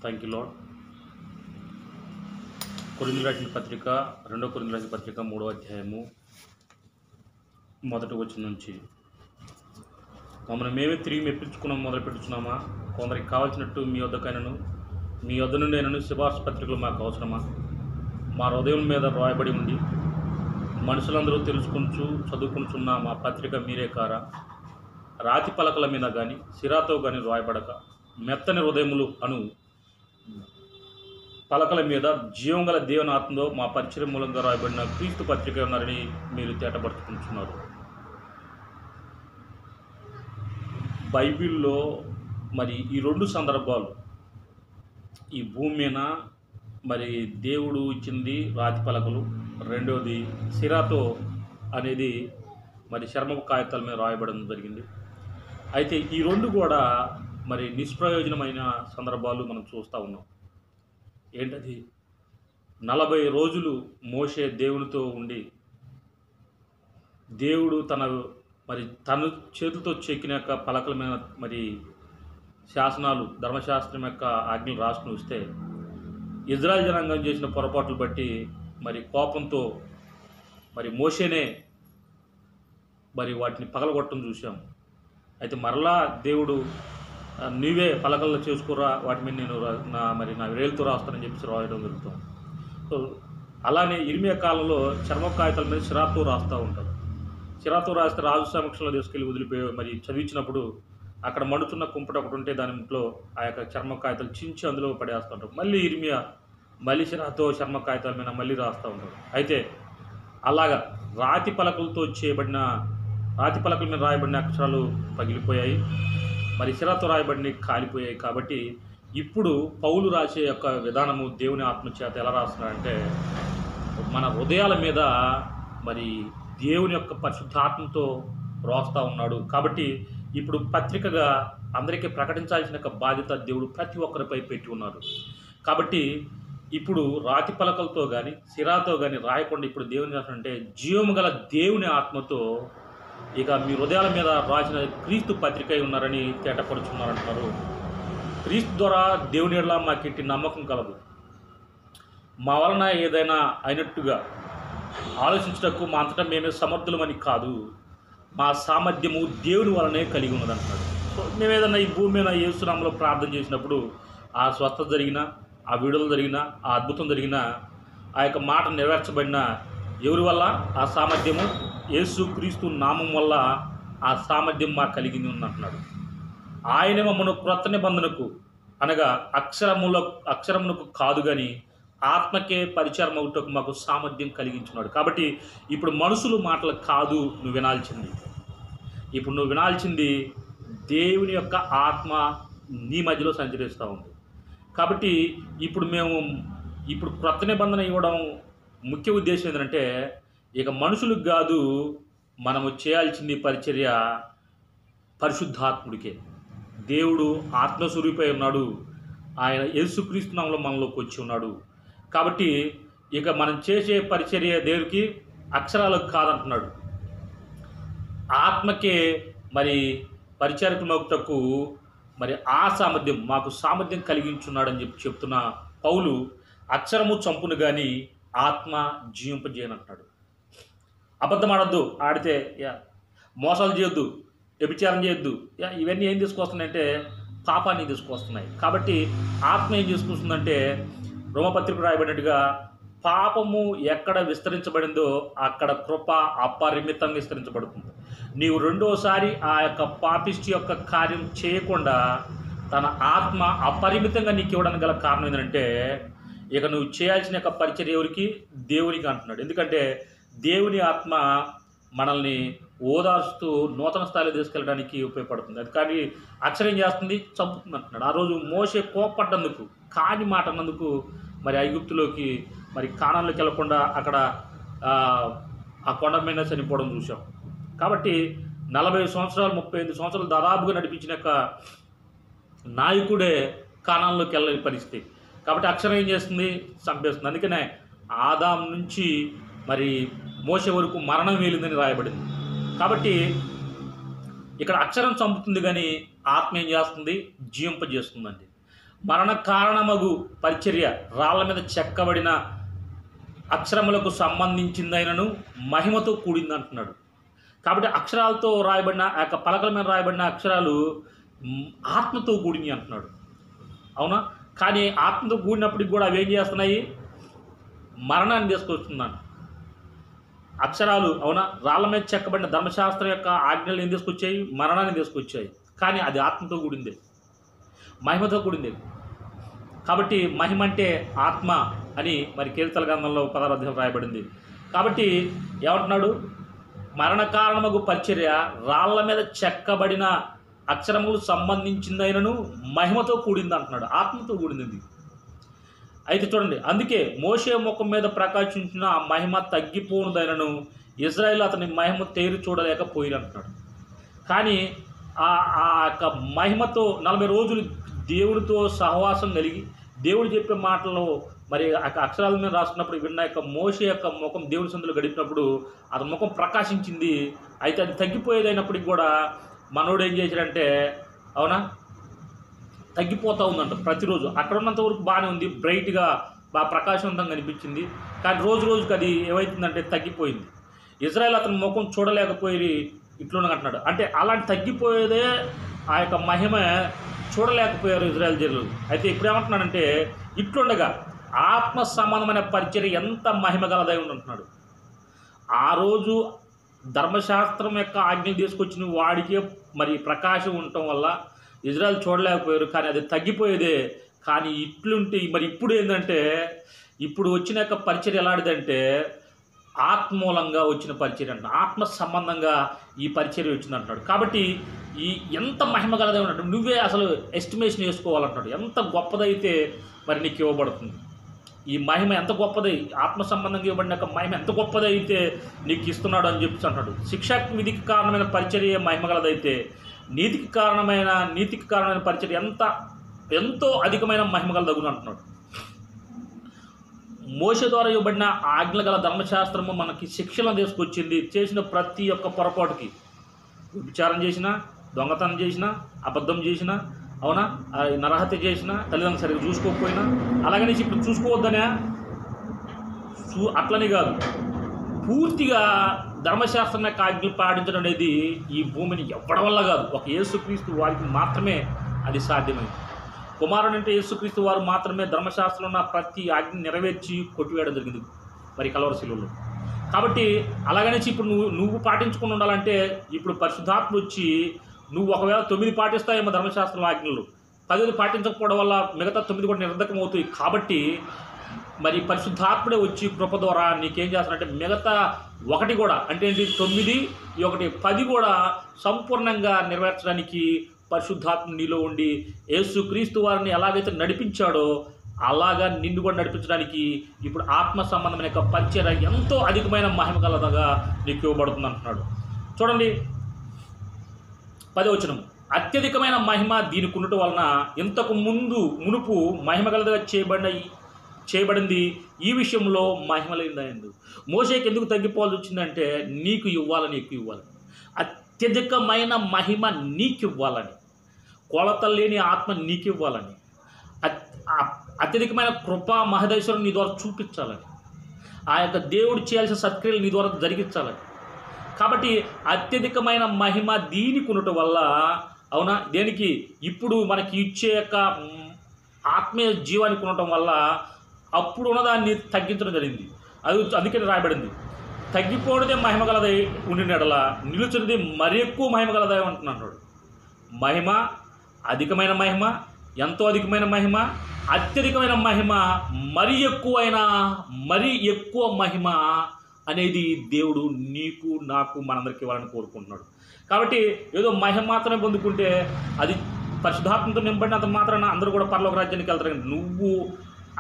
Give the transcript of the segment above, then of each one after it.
Thank you lord. కొరింథీయులకు రాసిన పత్రిక, 2 కొరింథీయులకు రాసిన పత్రిక 3వ అధ్యాయము 1వ వచనం నుంచి, మమ్మల్ని మేమే తిరిగి మెప్పించుకున్నాం మొదలుపెట్టుచున్నామా? కొందరికి కావాల్సినట్టు మీ వద్దకైనను మీ వద్ద నుండి అయినను సిఫార్సు పత్రికలు మాకు అవసరమా? మా హృదయం మీద రాయబడి ఉండి మనుషులందరూ తెలుసుకుంటూ చదువుకుంటున్న మా పత్రిక మీరే కారా? రాతి పలకల మీద కానీ సిరాతో కానీ రాయబడక మెత్తని హృదయములు అను పలకల మీద జీవం గల దేవుని ఆత్మతో మా పరిచయం మూలంగా రాయబడిన క్రీస్తు పత్రిక ఉన్నారని మీరు తేటపరుచుకుంటున్నారు. బైబిల్లో మరి ఈ 2 సందర్భాలు, ఈ భూమి మీద మరి దేవుడు ఇచ్చింది రాతి పలకలు, రెండోది సిరాతో అనేది మరి చర్మపు కాగితాల మీద రాయబడడం జరిగింది. అయితే ఈ 2 కూడా మరి నిష్ప్రయోజనమైన సందర్భాలు మనం చూస్తూ ఉన్నాం. ఏంటది? 40 రోజులు మోషే దేవునితో ఉండి దేవుడు తన చేతులతో చెక్కిన యొక్క పలకల మీద మరి శాసనాలు, ధర్మశాస్త్రం యొక్క ఆజ్ఞలు రాసుకుని వస్తే ఇజ్రాయెల్ జనాంగం చేసిన పొరపాట్లు బట్టి మరి కోపంతో మరి మోషేనే మరి వాటిని పగలగొట్టడం చూసాం. అయితే మరలా దేవుడు నీవే పలకల్లో చేసుకురా, వాటి మీద నేను నా వేలుతో రాస్తానని చెప్పేసి రాయడం జరుగుతుంది. సో అలానే ఇర్మియా కాలంలో చర్మ కాగితాల మీద సిరాతో రాస్తూ ఉంటారు. సిరాతో రాస్తే రాజు సమక్షంలో తీసుకెళ్ళి వదిలిపోయి మరి చదివించినప్పుడు అక్కడ మండుతున్న కుంపట ఒకటి ఉంటే దానిలో ఆ యొక్క చర్మ కాగితాలు చించి అందులో పడేస్తుంటారు. మళ్ళీ ఇర్మియా మళ్ళీ సిరాతో చర్మ కాగితాల మీద మళ్ళీ రాస్తూ ఉంటారు. అయితే అలాగా రాతి పలకల మీద రాయబడిన అక్షరాలు పగిలిపోయాయి, మరి సిరాతో రాయబడిన కాలిపోయాయి. కాబట్టి ఇప్పుడు పౌలు రాసే యొక్క విధానము దేవుని ఆత్మచేత ఎలా రాస్తున్నాడంటే మన హృదయాల మీద మరి దేవుని యొక్క పరిశుద్ధాత్మతో రాస్తూ ఉన్నాడు. కాబట్టి ఇప్పుడు పత్రికగా అందరికీ ప్రకటించాల్సిన యొక్క బాధ్యత దేవుడు ప్రతి ఒక్కరిపై పెట్టి ఉన్నారు. కాబట్టి ఇప్పుడు రాతి పలకలతో కానీ సిరాతో కానీ రాయకుండా ఇప్పుడు దేవుని అంటే జీవము గల దేవుని ఆత్మతో ఇక మీ హృదయాల మీద రాసిన క్రీస్తు పత్రిక ఉన్నారని తేటపరుచున్నారంటున్నారు. క్రీస్తు ద్వారా దేవుని ఎడల మాకు ఇట్టి నమ్మకం కలదు. మా వలన ఏదైనా అయినట్టుగా ఆలోచించటకు మా అంతటా మేమే సమర్థులమని కాదు, మా సామర్థ్యము దేవుని వలనే కలిగి ఉన్నదంటున్నాడు. సో మేము ఏదైనా ఈ భూమి మీద యేసునామములో ప్రార్థన చేసినప్పుడు ఆ స్వస్థత జరిగినా, ఆ విడుదల జరిగినా, ఆ అద్భుతం జరిగినా, ఆ యొక్క మాట నెరవేర్చబడిన ఎవరి వల్ల? ఆ సామర్థ్యము యేసు క్రీస్తు నామం వల్ల ఆ సామర్థ్యం మాకు కలిగింది ఉందంటున్నాడు. ఆయన మమ్మను క్రొత్త నిబంధనకు అనగా అక్షరమునకు కాదు కానీ ఆత్మకే పరిచారం అవుటకు మాకు సామర్థ్యం కలిగించున్నాడు. కాబట్టి ఇప్పుడు మనుషులు మాటలు కాదు నువ్వు వినాల్సింది. ఇప్పుడు నువ్వు వినాల్సింది దేవుని యొక్క ఆత్మ నీ మధ్యలో సంచరిస్తూ ఉంది. కాబట్టి ఇప్పుడు క్రొత్త నిబంధన ఇవ్వడం ముఖ్య ఉద్దేశం ఏంటంటే ఇక మనుషులకు కాదు, మనము చేయాల్సింది పరిచర్య పరిశుద్ధాత్ముడికే. దేవుడు ఆత్మస్వరూపై ఉన్నాడు, ఆయన యేసుక్రీస్తు నామములో మనలోకి వచ్చి ఉన్నాడు. కాబట్టి ఇక మనం చేసే పరిచర్య దేవుడికి అక్షరాలకు కాదంటున్నాడు, ఆత్మకే మరి పరిచారకులకు మరి ఆ సామర్థ్యం మాకు సామర్థ్యం కలిగించున్నాడని చెప్తున్న పౌలు అక్షరము చంపును కానీ ఆత్మ జీవింపజేయనంటున్నాడు. అబద్ధం ఆడద్దు, ఆడితే మోసాలు చేయొద్దు, వ్యభిచారం చేయొద్దు, ఇవన్నీ ఏం తీసుకొస్తున్నాయంటే పాపాన్ని తీసుకొస్తున్నాయి. కాబట్టి ఆత్మ ఏం తీసుకొస్తుందంటే రోమపత్రిక రాయబడినట్టుగా పాపము ఎక్కడ విస్తరించబడిందో అక్కడ కృప అపరిమితంగా విస్తరించబడుతుంది. నీవు రెండోసారి ఆ యొక్క పాపిష్టి యొక్క కార్యం చేయకుండా తన ఆత్మ అపరిమితంగా నీకు ఇవ్వడానికి గల కారణం ఏంటంటే ఇక నువ్వు చేయాల్సిన యొక్క పరిచర్య ఎవరికి? దేవునికి అంటున్నాడు. ఎందుకంటే దేవుని ఆత్మ మనల్ని ఓదార్స్తూ నూతన స్థాయిలో తీసుకెళ్ళడానికి ఉపయోగపడుతుంది. అది కానీ అక్షరం ఏం చేస్తుంది? చంపుతుంది అంటున్నాడు. ఆ రోజు మోషే కోపపడ్డందుకు, కాని మాట అన్నందుకు మరి ఐగుప్తులోకి మరి కానాల్లోకి వెళ్లకుండా అక్కడ ఆ కొండ మీద చనిపోవడం చూసాం. కాబట్టి 40 సంవత్సరాలు 35 సంవత్సరాలు దాదాపుగా నడిపించిన యొక్క నాయకుడే కానాల్లోకి వెళ్ళని పరిస్థితి. కాబట్టి అక్షరం ఏం చేస్తుంది? చంపేస్తుంది. అందుకనే ఆదాం నుంచి మరి మోషే వరకు మరణం వేలిందని రాయబడింది. కాబట్టి ఇక్కడ అక్షరం చంపుతుంది కానీ ఆత్మ ఏం చేస్తుంది? జీవింపజేస్తుందండి. మరణ కారణమగు పరిచర్య రాళ్ల మీద చెక్కబడిన అక్షరములకు సంబంధించిందైనను మహిమతో కూడింది అంటున్నాడు. కాబట్టి అక్షరాలతో రాయబడిన ఆ యొక్క పలకల మీద రాయబడిన అక్షరాలు ఆత్మతో కూడినవి అంటున్నాడు. అవునా? కానీ ఆత్మతో కూడినప్పటికి కూడా అవి ఏం చేస్తున్నాయి? మరణాన్ని తీసుకొస్తున్నాను. అక్షరాలు అవునా, రాళ్ల మీద చెక్కబడిన ధర్మశాస్త్రం యొక్క ఆజ్ఞలు ఏం తీసుకొచ్చాయి? మరణాన్ని తీసుకొచ్చాయి. కానీ అది ఆత్మతో కూడింది, మహిమతో కూడింది. కాబట్టి మహిమ అంటే ఆత్మ అని మరి కీర్తన గ్రంథంలో 16వ అధ్యాయం రాయబడింది. కాబట్టి ఏమంటున్నాడు? మరణ కారణమగు పరిచర్య రాళ్ల మీద చెక్కబడిన అక్షరములు సంబంధించిందైనను మహిమతో కూడింది అంటున్నాడు, ఆత్మతో కూడింది. అయితే చూడండి, అందుకే మోషే ముఖం మీద ప్రకాశించిన ఆ మహిమ తగ్గిపోనుదైనను ఇజ్రాయేల్ అతని మహిమ తేరు చూడలేకపోయిన అంటున్నాడు. కానీ ఆ యొక్క మహిమతో 40 రోజులు దేవుడితో సహవాసం కలిగి దేవుడు చెప్పే మాటల్లో మరి అక్షరాల మీద రాసుకున్నప్పుడు విన్న యొక్క మోషే యొక్క ముఖం దేవుడి సందులో గడిపినప్పుడు అతని ముఖం ప్రకాశించింది. అయితే అది తగ్గిపోయేదైనప్పటికి కూడా మనోడు ఏం చేశాడంటే, అవునా, తగ్గిపోతూ ఉందంట ప్రతిరోజు. అక్కడ ఉన్నంత వరకు బాగానే ఉంది, బ్రైట్గా బాగా ప్రకాశవంతంగా కనిపించింది. కానీ రోజు రోజుకి అది ఏమవుతుందంటే తగ్గిపోయింది. ఇజ్రాయేల్ అతని ముఖం చూడలేకపోయి ఇట్లుండగంటున్నాడు. అంటే అలాంటి తగ్గిపోయేదే ఆ యొక్క మహిమ చూడలేకపోయారు ఇజ్రాయేల్ జనులు. అయితే ఇప్పుడు ఏమంటున్నాడంటే, ఇట్లుండగా ఆత్మ సంబంధమైన పరిచర్య ఎంత మహిమ గలదై ఉంటున్నాడు. ఆ రోజు ధర్మశాస్త్రం యొక్క ఆజ్ఞలు తీసుకొచ్చిన వాడికే మరి ప్రకాశం ఉండటం వల్ల ఇజ్రాయేల్ చూడలేకపోయారు. కానీ అది తగ్గిపోయేదే. కానీ ఇట్లుంటే మరి ఇప్పుడు ఏంటంటే, ఇప్పుడు వచ్చిన యొక్క పరిచర్య ఎలాంటిదంటే ఆత్మూలంగా వచ్చిన పరిచర్య అంట, ఆత్మ సంబంధంగా ఈ పరిచర్య వచ్చింది అంటున్నాడు. కాబట్టి ఈ ఎంత మహిమ గలదే ఉన్నట్టు నువ్వే అసలు ఎస్టిమేషన్ వేసుకోవాలంటున్నాడు. ఎంత గొప్పదైతే మరి నీకు ఇవ్వబడుతుంది ఈ మహిమ, ఎంత గొప్పది, ఆత్మ సంబంధంగా ఇవ్వబడిన మహిమ ఎంత గొప్పదైతే నీకు ఇస్తున్నాడు అని చెప్పి అంటున్నాడు. శిక్షా విధికి కారణమైన పరిచర్య మహిమ గలదైతే నీతికి కారణమైన పరిచర్య ఎంతో అధికమైన మహిమ గలదగును అంటున్నాడు. మోషే ద్వారా ఇవ్వబడిన ఆజ్ఞ గల ధర్మశాస్త్రము మనకి శిక్షలను తీసుకొచ్చింది. చేసిన ప్రతి ఒక్క పొరపాటుకి, విచారం చేసినా, దొంగతనం చేసినా, అబద్ధం చేసినా, అవునా, నరహత్య చేసినా, తల్లిదండ్రులు సరిగ్గా చూసుకోకపోయినా, అలాగనే ఇప్పుడు చూసుకోవద్దనే అట్లనే కాదు, పూర్తిగా ధర్మశాస్త్రం యొక్క ఆజ్ఞలు పాటించడం అనేది ఈ భూమిని ఎవ్వడం వల్ల కాదు, ఒక యేసుక్రీస్తు వారికి మాత్రమే అది సాధ్యమైంది. కుమారుడు అంటే యేసుక్రీస్తు వారు మాత్రమే ధర్మశాస్త్రంలో ఉన్న ప్రతి ఆజ్ఞ నెరవేర్చి కొట్టివేయడం జరిగింది మరి కల్వరి శిలువలో. కాబట్టి అలాగనేసి ఇప్పుడు నువ్వు పాటించుకుని ఉండాలంటే ఇప్పుడు పరిశుద్ధాత్మ వచ్చి నువ్వు ఒకవేళ 9 పాటిస్తాయేమో ధర్మశాస్త్రం ఆజ్ఞలు, 10 పాటించకపోవడం వల్ల మిగతా 9 కూడా నిరర్ధకం అవుతాయి. కాబట్టి మరి పరిశుద్ధాత్ముడే వచ్చి కృప ద్వారా నీకేం చేస్తానంటే మిగతా 1 కూడా అంటే ఏంటి 9 1 10 కూడా సంపూర్ణంగా నెరవేర్చడానికి పరిశుద్ధాత్మ నీలో ఉండి యేసుక్రీస్తు వారిని ఎలాగైతే నడిపించాడో అలాగా నిన్ను కూడా నడిపించడానికి ఇప్పుడు ఆత్మ సంబంధమైన యొక్క పరిచర్య ఎంతో అధికమైన మహిమ గలదగా నీకు ఇవ్వబడుతుంది అంటున్నాడు. చూడండి 10వ వచనం, అత్యధికమైన మహిమ దీనికి ఉండటం వలన ఇంతకు మునుపు మహిమ గలదగా చేయబడింది ఈ విషయంలో మహిమ లేనిదైంది. మోషేకి ఎందుకు తగ్గిపోవాల్సి వచ్చిందంటే నీకు ఇవ్వాలి, అత్యధికమైన మహిమ నీకు ఇవ్వాలని, కొలత లేని ఆత్మ నీకు ఇవ్వాలని, అత్యధికమైన కృపా మహదేశ్వరం నీ ద్వారా చూపించాలని, ఆ యొక్క దేవుడు చేయాల్సిన సత్క్రియలు నీ ద్వారా జరిగించాలని. కాబట్టి అత్యధికమైన మహిమ దీనికి ఉండటం వల్ల, అవునా, దేనికి ఇప్పుడు మనకి ఇచ్చే యొక్క ఆత్మీయ జీవానికి ఉండటం వల్ల అప్పుడు ఉన్నదాన్ని తగ్గించడం జరిగింది. అందుకని రాయబడింది, తగ్గిపోవడదే మహిమ గలదై ఉండినడలా నిలుచున్నది మరి ఎక్కువ మహిమ గలదై ఉంటున్నాడు. మహిమ, అధికమైన మహిమ, ఎంతో అధికమైన మహిమ, అత్యధికమైన మహిమ, మరి ఎక్కువ మహిమ అనేది దేవుడు నీకు నాకు మనందరికీ ఇవ్వాలని కోరుకుంటున్నాడు. కాబట్టి ఏదో మహిమ మాత్రమే పొందుకుంటే అది పరిశుద్ధాత్మతో నింపడినంత మాత్రాన అందరూ కూడా పరలోక రాజ్యానికి వెళ్తారు. కానీ నువ్వు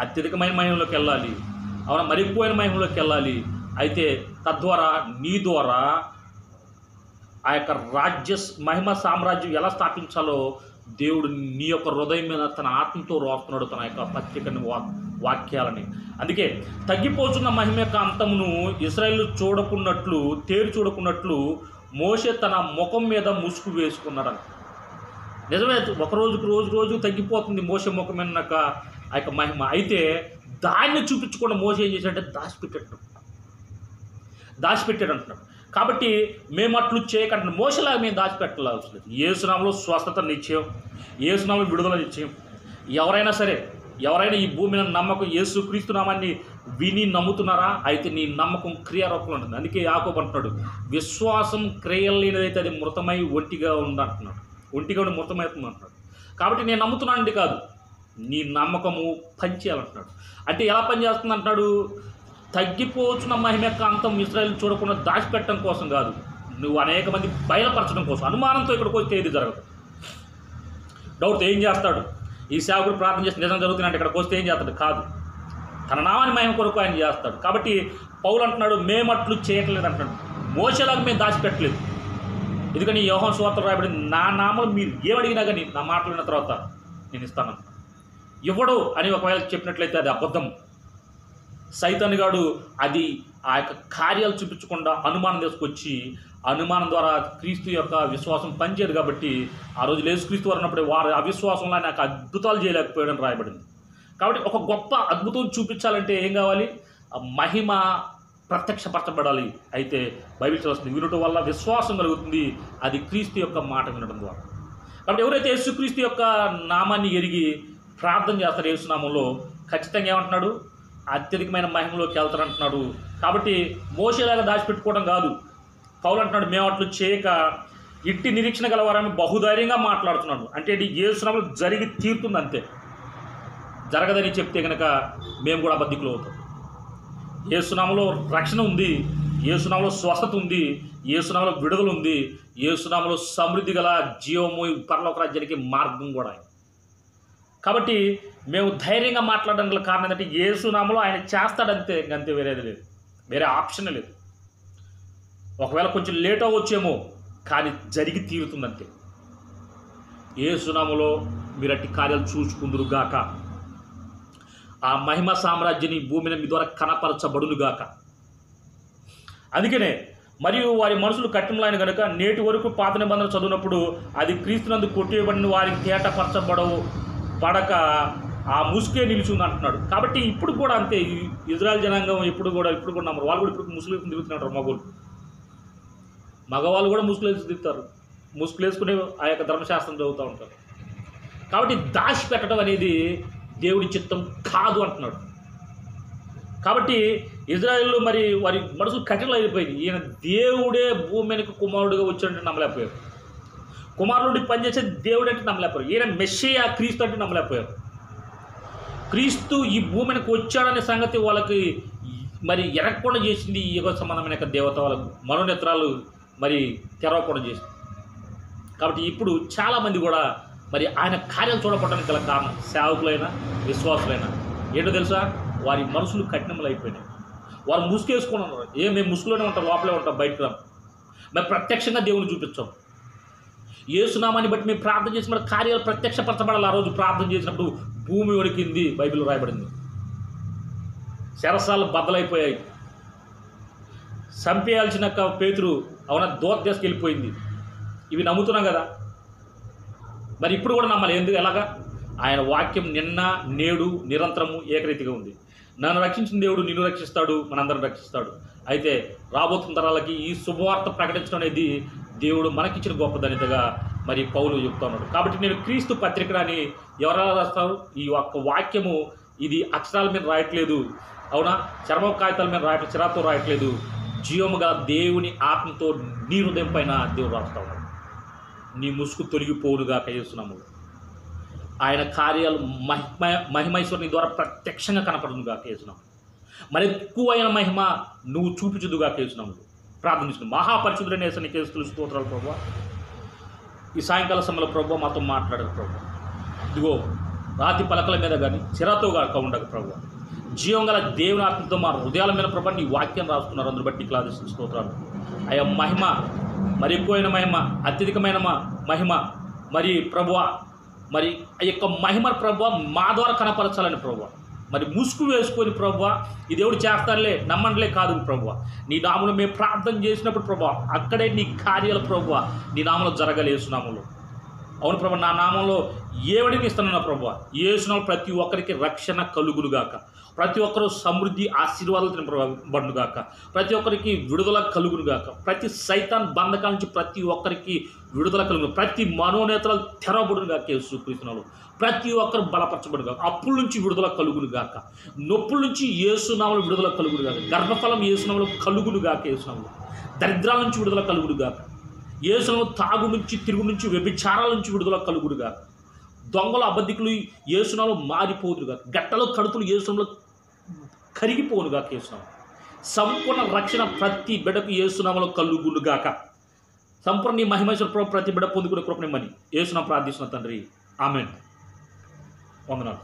అత్యధికమైన మహిమలోకి వెళ్ళాలి, అవునా, మరి ఎక్కువైన మహిమలోకి వెళ్ళాలి. అయితే తద్వారా నీ ద్వారా ఆ యొక్క మహిమ సామ్రాజ్యం ఎలా స్థాపించాలో దేవుడు నీ యొక్క హృదయం మీద తన ఆత్మతో రాస్తున్నాడు తన యొక్క పత్రికని వాక్యాలని. అందుకే తగ్గిపోతున్న మహిమ యొక్క అంతమును ఇశ్రాయేలు చూడకున్నట్లు మోషే తన ముఖం మీద ముసుగు వేసుకున్నాడు. నిజమే, ఒక రోజుకు రోజు తగ్గిపోతుంది మోసే ముఖం మీద ఆ యొక్క మహిమ. అయితే దాన్ని చూపించకుండా మోసే ఏం చేశాడంటే దాచిపెట్టాడు అంటున్నాడు. కాబట్టి మేము అట్లు చేయకంటున్నాం. మోసలాగా మేము దాచిపెట్టాల్సి లేదు. యేసునామములో స్వస్థత నిశ్చయం, యేసునామములో విడుదల నిశ్చయం. ఎవరైనా ఈ భూమి మీద నమ్మకం యేసుక్రీస్తు నామాన్ని విని నమ్ముతున్నారా, అయితే నీ నమ్మకం క్రియారూపంలో ఉంటుంది. అందుకే యాకోబు అంటున్నాడు, విశ్వాసం క్రియలు లేనిదైతే అది మృతమై ఒంటిగా ఉందంటున్నాడు. ఒంటిగా ఉండి మృతమవుతుంది అంటున్నాడు. కాబట్టి నేను నమ్ముతున్నానండి కాదు, నీ నమ్మకము పనిచేయాలంటున్నాడు. అంటే ఎలా పనిచేస్తుంది అంటున్నాడు? తగ్గిపోతున్న మహిమ యొక్క అంతం ఇశ్రాయేలు చూడకుండా దాచిపెట్టడం కోసం కాదు, నువ్వు అనేక మంది బయలుపరచడం కోసం. అనుమానంతో ఇక్కడికి వస్తే ఏది జరగదు. డౌట్ ఏం చేస్తాడు? ఈ సేవకుడు ప్రార్థన చేసి నిజం జరుగుతుందంటే ఇక్కడికి వస్తే ఏం చేస్తాడు? కాదు, తన నామాన్ని మహిమ కొరకు ఆయన చేస్తాడు. కాబట్టి పౌలు అంటున్నాడు, మేమట్లు చేయట్లేదు అంటున్నాడు. మోసలాగా మేము దాచిపెట్టలేదు. ఎందుకని యోహాను సువార్తలో రాయబడింది, నా నామం మీరు ఏమడిగినా కానీ నా మాటలు విన్న తర్వాత నేను ఇస్తాను. ఇవ్వడు అని ఒకవేళ చెప్పినట్లయితే అది అబద్ధం. సైతాను గాడు అది ఆ యొక్క కార్యాలు చూపించకుండా అనుమానం తీసుకొచ్చి, అనుమానం ద్వారా క్రీస్తు యొక్క విశ్వాసం పనిచేయదు. కాబట్టి ఆ రోజు యేసుక్రీస్తు వారు ఉన్నప్పుడు వారు అవిశ్వాసంలో నాకు అద్భుతాలు చేయలేకపోయాడని రాయబడింది. కాబట్టి ఒక గొప్ప అద్భుతం చూపించాలంటే ఏం కావాలి? మహిమ ప్రత్యక్షపరచబడాలి. అయితే బైబిల్ చదువుతుంది, వినటం వల్ల విశ్వాసం కలుగుతుంది. అది క్రీస్తు యొక్క మాట వినడం ద్వారా. కాబట్టి ఎవరైతే యేసుక్రీస్తు యొక్క నామాన్ని ఎరిగి ప్రార్థన చేస్తారు యేసునామంలో, ఖచ్చితంగా ఏమంటున్నాడు? అత్యధికమైన మహిమలోకి వెళ్తారంటున్నాడు. కాబట్టి మోసేలాగా దాచిపెట్టుకోవడం కాదు. పౌలు అంటున్నాడు, మేము అట్లు చేయక ఇట్టి నిరీక్షణ గలవారని బహుధైర్యంగా మాట్లాడుతున్నాడు. అంటే ఇది యేసునామంలో జరిగి తీరుతుంది, అంతే. జరగదని చెప్తే కనుక మేము కూడా అబద్ధికులు అవుతాం. యేసునామంలో రక్షణ ఉంది, యేసునామంలో స్వస్థత ఉంది, యేసునామంలో విడుదల ఉంది, యేసునామంలో సమృద్ధి గల జీవము పరలోక రాజ్యానికి మార్గం కూడా. కాబట్టి మేము ధైర్యంగా మాట్లాడడం గల కారణం ఏంటంటే యేసునామంలో ఆయన చేస్తాడంతే, అంతే, వేరేది లేదు, వేరే ఆప్షన్ లేదు. ఒకవేళ కొంచెం లేట్ అవ్వచ్చేమో, కానీ జరిగి తీరుతుందంతే. యేసునామంలో మీరు అట్టి కార్యాలు చూసుకుందురుగాక. ఆ మహిమ సామ్రాజ్యాన్ని భూమిని మీ ద్వారా కనపరచబడునుగాక. అందుకనే మరియు వారి మనసులు కఠినమైన కనుక నేటి వరకు పాత నిబంధన చదివినప్పుడు అది క్రీస్తునందు కొట్టివేయబడిన వారికి పడక ఆ ముసుకే నిలిచింది అంటున్నాడు. కాబట్టి ఇప్పుడు కూడా అంతే. ఇజ్రాయెల్ జనాంగం ఇప్పుడు కూడా నమ్మరు. వాళ్ళు కూడా ఇప్పుడు ముసుగులు తిరుగుతున్నారు. మగవాళ్ళు కూడా ముసుగులు వేసి తిరుగుతారు. ముసుగులు వేసుకునే ఆ యొక్క ధర్మశాస్త్రం చదువుతూ ఉంటారు. కాబట్టి దాచిపెట్టడం అనేది దేవుడి చిత్తం కాదు అంటున్నాడు. కాబట్టి ఇజ్రాయేల్లో మరి వారి మనసు కఠినలు అయిపోయింది. ఈయన దేవుడే భూమి మీదకి కుమారుడిగా వచ్చాడంటే నమ్మలేకపోయారు. కుమారుడి పనిచేసే దేవుడు అంటే నమ్మలేకపోయారు. ఈయన మెస్సియా క్రీస్తు అంటే నమ్మలేకపోయారు. క్రీస్తు ఈ భూమికి వచ్చాడనే సంగతి వాళ్ళకి మరి ఎరగకుండా చేసింది ఈ యుగ సంబంధమైన దేవత. వాళ్ళకు మనోనేత్రాలు మరి తెరవకుండా చేసింది. కాబట్టి ఇప్పుడు చాలామంది కూడా మరి ఆయన కార్యాలు చూడకపోవడానికి గల కారణం సేవకులైనా విశ్వాసులైనా ఏంటో తెలుసా? వారి మనసులు కఠినములు అయిపోయినాయి. వారు ముసుకేసుకొని ఉన్నారు. మేము ముసుగులోనే ఉంటాం, లోపలే ఉంటాం, బయటకు రాం. మేము ప్రత్యక్షంగా దేవుని చూపించాం. యేసునామాన్ని బట్టి మేము ప్రార్థన చేసినప్పుడు కార్యాలు ప్రత్యక్షపరచబడాలి. ఆ రోజు ప్రార్థన చేసినప్పుడు భూమి వణికింది, బైబిల్లో రాయబడింది. శరసాలు బద్దలైపోయాయి. చంపేయాల్సిన పేతురు అవునా దూత తీసుకెళ్ళిపోయింది. ఇవి నమ్ముతున్నాం కదా, మరి ఇప్పుడు కూడా నమ్మాలి. ఎందుకు? ఎలాగా? ఆయన వాక్యం నిన్న నేడు నిరంతరము ఏకరీతిగా ఉంది. నన్ను రక్షించిన దేవుడు నిన్ను రక్షిస్తాడు, మనందరం రక్షిస్తాడు. అయితే రాబోతున్న తరాలకి ఈ శుభవార్త ప్రకటించడం అనేది దేవుడు మనకిచ్చిన గొప్ప ధన్యతగా మరి పౌలు చెప్తున్నాడు. కాబట్టి నేను క్రీస్తు పత్రిక అని ఎవరెలా రాస్తారు? ఈ ఒక్క వాక్యము ఇది అక్షరాల మీద రాయట్లేదు, అవునా, చర్మ కాగితాల మీద రాయట్లేదు, చిరాతో రాయట్లేదు. జీవముగా దేవుని ఆత్మతో నీ హృదయం పైన దేవుడు రాస్తా ఉన్నాడు. నీ ముసుగు తొలగిపోవునుగా యేసునామములో. ఆయన కార్యాలు మహిమైశ్వర్ని ద్వారా ప్రత్యక్షంగా కనపడునుగా యేసునామములో. మరి ఎక్కువైన మహిమ నువ్వు చూపించుదుగా యేసునామములో. ప్రార్థన చేసుకుని మహాపరిశుద్ధుడైన యేసుని కేసులు స్తోత్రాలు ప్రభువా. ఈ సాయంకాల సమయంలో ప్రభువా మాతో మాట్లాడదు ప్రభువా. ఇదిగో రాతి పలకల మీద కానీ చిరాతో కాక ఉండదు ప్రభువా. జీవం గల దేవుని ఆత్మతో మా హృదయాల మీద ప్రభా నీ వాక్యం రాస్తున్నారు. అందరు బట్టి క్లాదిస్తున్న స్తోత్రాలు. ఆయా మహిమ మరి ఎక్కువైన మహిమ, అత్యధికమైన మహిమ మరి ప్రభువా, మరి ఆ యొక్క మహిమ ప్రభువా మా ద్వారా కనపరచాలని ప్రభువా. మరి ముసుగు వేసుకొని ప్రభువా ఈ దేవుడు చేస్తారులే నమ్మండిలే కాదు ప్రభువా. నీ నామములో మేము ప్రార్థన చేసినప్పుడు ప్రభువా అక్కడే నీ కార్యాలు ప్రభువా నీ నామములో జరగలేసు నామములో. అవును ప్రభు, నా నామంలో ఏవడిని ఇస్తానన్న ప్రభు, యేసునామములో ప్రతి ఒక్కరికి రక్షణ కలుగునుగాక, ప్రతి ఒక్కరూ సమృద్ధి ఆశీర్వాదాలు తినబడునుగాక, ప్రతి ఒక్కరికి విడుదల కలుగునుగాక, ప్రతి సైతాన్ బంధకాల నుంచి ప్రతి ఒక్కరికి విడుదల కలుగును, ప్రతి మనోనేతలు తెరవబడునుగాక యేసుక్రీస్తునామములో, ప్రతి ఒక్కరు బలపరచబడుగాక, అప్పుల నుంచి విడుదల కలుగునుగాక, నొప్పుల నుంచి యేసునామములో విడుదల కలుగునుగాక, గర్భఫలం యేసునామములో కలుగునుగాక, యేసునామములో దరిద్రాల నుంచి విడుదల కలుగునుగాక, యేసునామములో తాగు నుంచి తిరుగు నుంచి వ్యభిచారాల నుంచి విడుదల కలుగునుగాక, దొంగలు అబద్ధికులు యేసునామములో మారిపోదురుగాక, గట్టలో కడుపులు యేసునామములో కరిగిపోనుగాక, యేసునామములో సంపూర్ణ రక్షణ ప్రతి బిడ్డకు యేసునామములో కలుగునుగాక. సంపూర్ణ మహిమేశ్వర ప్రభు ప్రతి బిడ్డ పొందుకునే కృపనిమ్మని యేసునామములో ప్రార్థిస్తున్న తండ్రి, ఆమేన్. వందనాలు.